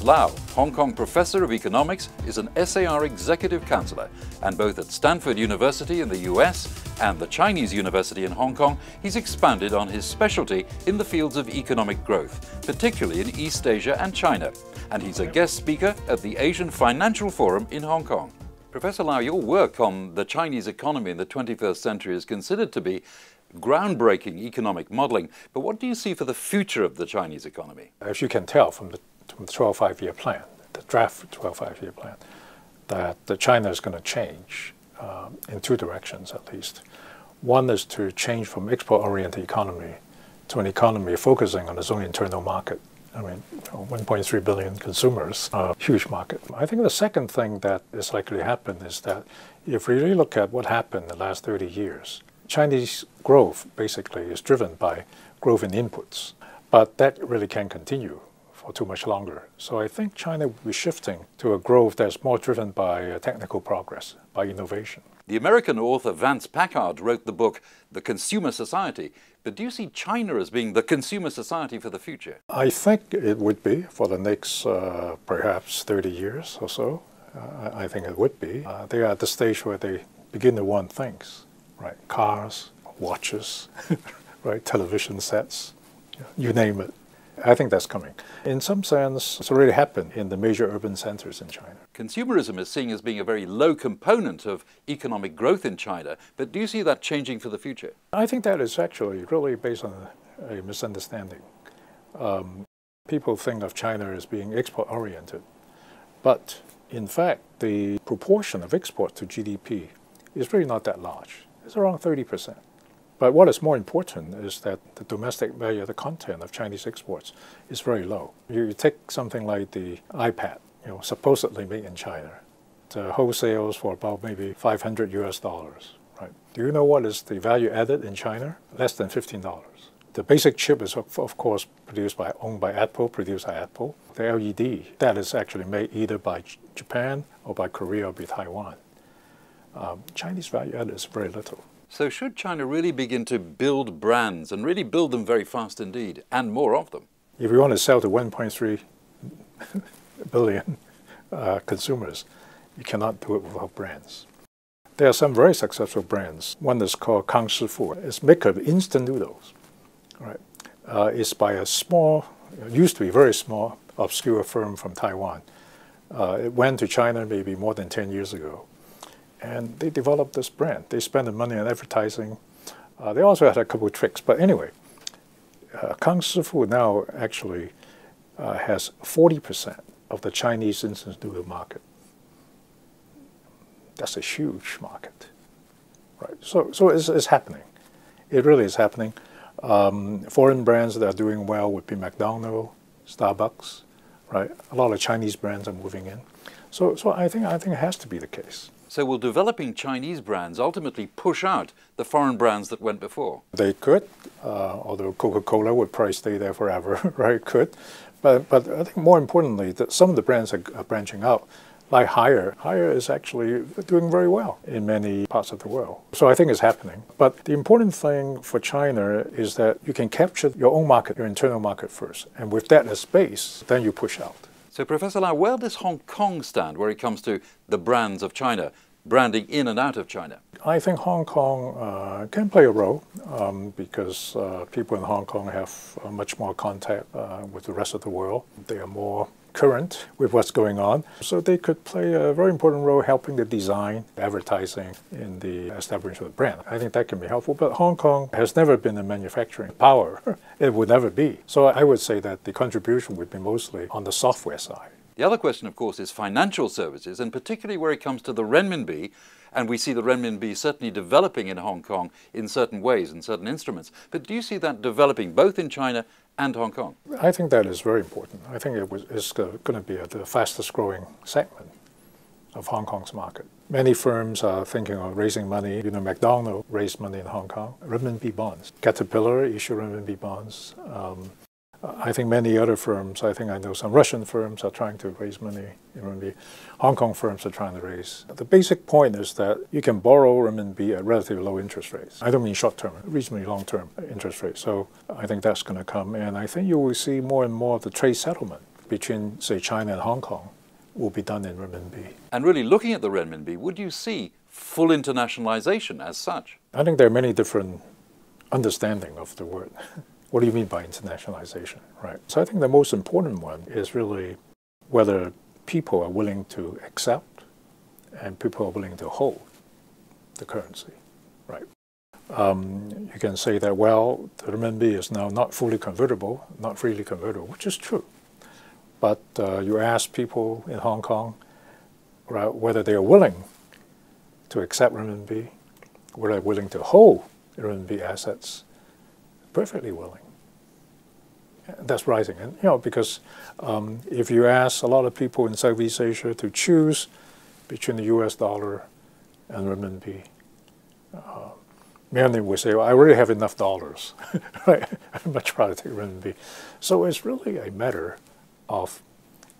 Lau, Hong Kong Professor of Economics, is an SAR Executive Counselor, and both at Stanford University in the US and the Chinese University in Hong Kong, he's expanded on his specialty in the fields of economic growth, particularly in East Asia and China. And he's a guest speaker at the Asian Financial Forum in Hong Kong. Professor Lau, your work on the Chinese economy in the 21st century is considered to be groundbreaking economic modeling, but what do you see for the future of the Chinese economy? As you can tell from the 12 5-year plan, the draft 12 5-year plan, that China is going to change in two directions at least. One is to change from export-oriented economy to an economy focusing on its own internal market. I mean, 1.3 billion consumers, a huge market. I think the second thing that is likely to happen is that if we really look at what happened in the last 30 years, Chinese growth basically is driven by growth in inputs, but that really can't continue for too much longer. So I think China will be shifting to a growth that's more driven by technical progress, by innovation. The American author Vance Packard wrote the book The Consumer Society, but do you see China as being the consumer society for the future? I think it would be for the next perhaps 30 years or so. I think it would be. They are at the stage where they begin to want things. Right, cars, watches, right, television sets, you name it. I think that's coming. In some sense, it's already happened in the major urban centers in China. Consumerism is seen as being a very low component of economic growth in China, but do you see that changing for the future? I think that is actually really based on a misunderstanding. People think of China as being export-oriented, but in fact, the proportion of export to GDP is really not that large. It's around 30%. But what is more important is that the domestic value of the content of Chinese exports is very low. You take something like the iPad, supposedly made in China. The wholesales for about maybe $500 US, right? Do you know what is the value added in China? Less than $15. The basic chip is of course owned by Apple, produced by Apple. The LED, that is actually made either by Japan or by Korea or by Taiwan. Chinese value added is very little. So should China really begin to build brands and really build them very fast indeed, and more of them? If you want to sell to 1.3 billion consumers, you cannot do it without brands. There are some very successful brands. One is called Kang Fu. It's maker of instant noodles. Right? It's by a small, used to be very small, obscure firm from Taiwan. It went to China maybe more than 10 years ago. And they developed this brand. They spent the money on advertising. They also had a couple of tricks. But anyway, Kang Fu now actually has 40% of the Chinese instant noodle market. That's a huge market. Right? So it's happening. It really is happening. Foreign brands that are doing well would be McDonald's, Starbucks. Right? A lot of Chinese brands are moving in. So I think it has to be the case. So will developing Chinese brands ultimately push out the foreign brands that went before? They could, although Coca-Cola would probably stay there forever, right? Could. But I think more importantly, that some of the brands are branching out, like Haier. Haier is actually doing very well in many parts of the world. So I think it's happening. But the important thing for China is that you can capture your own market, your internal market first. And with that as base, then you push out. So Professor Lau, where does Hong Kong stand when it comes to the brands of China, branding in and out of China? I think Hong Kong can play a role because people in Hong Kong have much more contact with the rest of the world. They are more current with what's going on. So they could play a very important role helping the design, advertising in the establishment of the brand. I think that can be helpful. But Hong Kong has never been a manufacturing power. It would never be. So I would say that the contribution would be mostly on the software side. The other question, of course, is financial services, and particularly where it comes to the renminbi, and we see the renminbi certainly developing in Hong Kong in certain ways, in certain instruments. But do you see that developing both in China and Hong Kong? I think that is very important. I think it's going to be the fastest growing segment of Hong Kong's market. Many firms are thinking of raising money. McDonald's raised money in Hong Kong. Renminbi bonds. Caterpillar issue renminbi bonds. I think many other firms, I know some Russian firms are trying to raise money in renminbi. Hong Kong firms are trying to raise. The basic point is that you can borrow renminbi at relatively low interest rates. I don't mean short-term, reasonably long-term interest rates. So I think that's going to come. And I think you will see more and more of the trade settlement between, say, China and Hong Kong will be done in renminbi. And really looking at the renminbi, would you see full internationalization as such? I think there are many different understandings of the word. What do you mean by internationalization, right? So I think the most important one is really whether people are willing to accept and people are willing to hold the currency, right? You can say that, well, the renminbi is now not fully convertible, not freely convertible, which is true. But you ask people in Hong Kong, right, whether they are willing to accept renminbi, whether they're willing to hold renminbi assets, perfectly willing. That's rising, and because if you ask a lot of people in Southeast Asia to choose between the U.S. dollar and renminbi, many will say, well, I already have enough dollars. Right? I'd much rather take renminbi. So it's really a matter of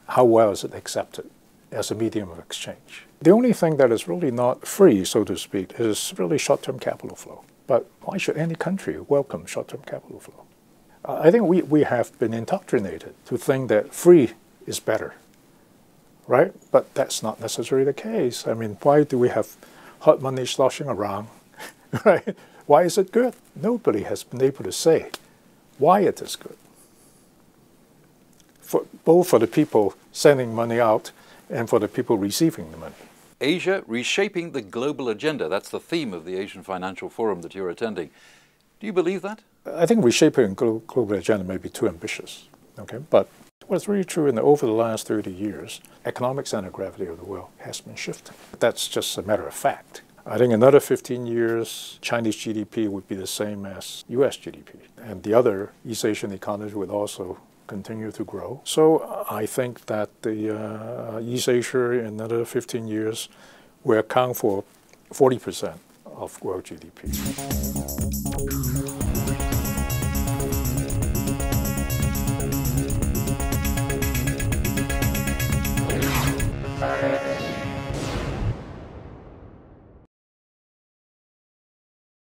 how well is it accepted as a medium of exchange. The only thing that is really not free, so to speak, is really short-term capital flow. But why should any country welcome short-term capital flow? I think we have been indoctrinated to think that free is better, right? But that's not necessarily the case. I mean, why do we have hot money sloshing around, right? Why is it good? Nobody has been able to say why it is good. Both for the people sending money out and for the people receiving the money. Asia reshaping the global agenda. That's the theme of the Asian Financial Forum that you're attending. Do you believe that? I think reshaping global agenda may be too ambitious, okay? But what's really true over the last 30 years, economic center of gravity of the world has been shifting. That's just a matter of fact. I think another 15 years, Chinese GDP would be the same as US GDP. And the other East Asian economies would also continue to grow. So I think that the East Asia in another 15 years will account for 40% of world GDP.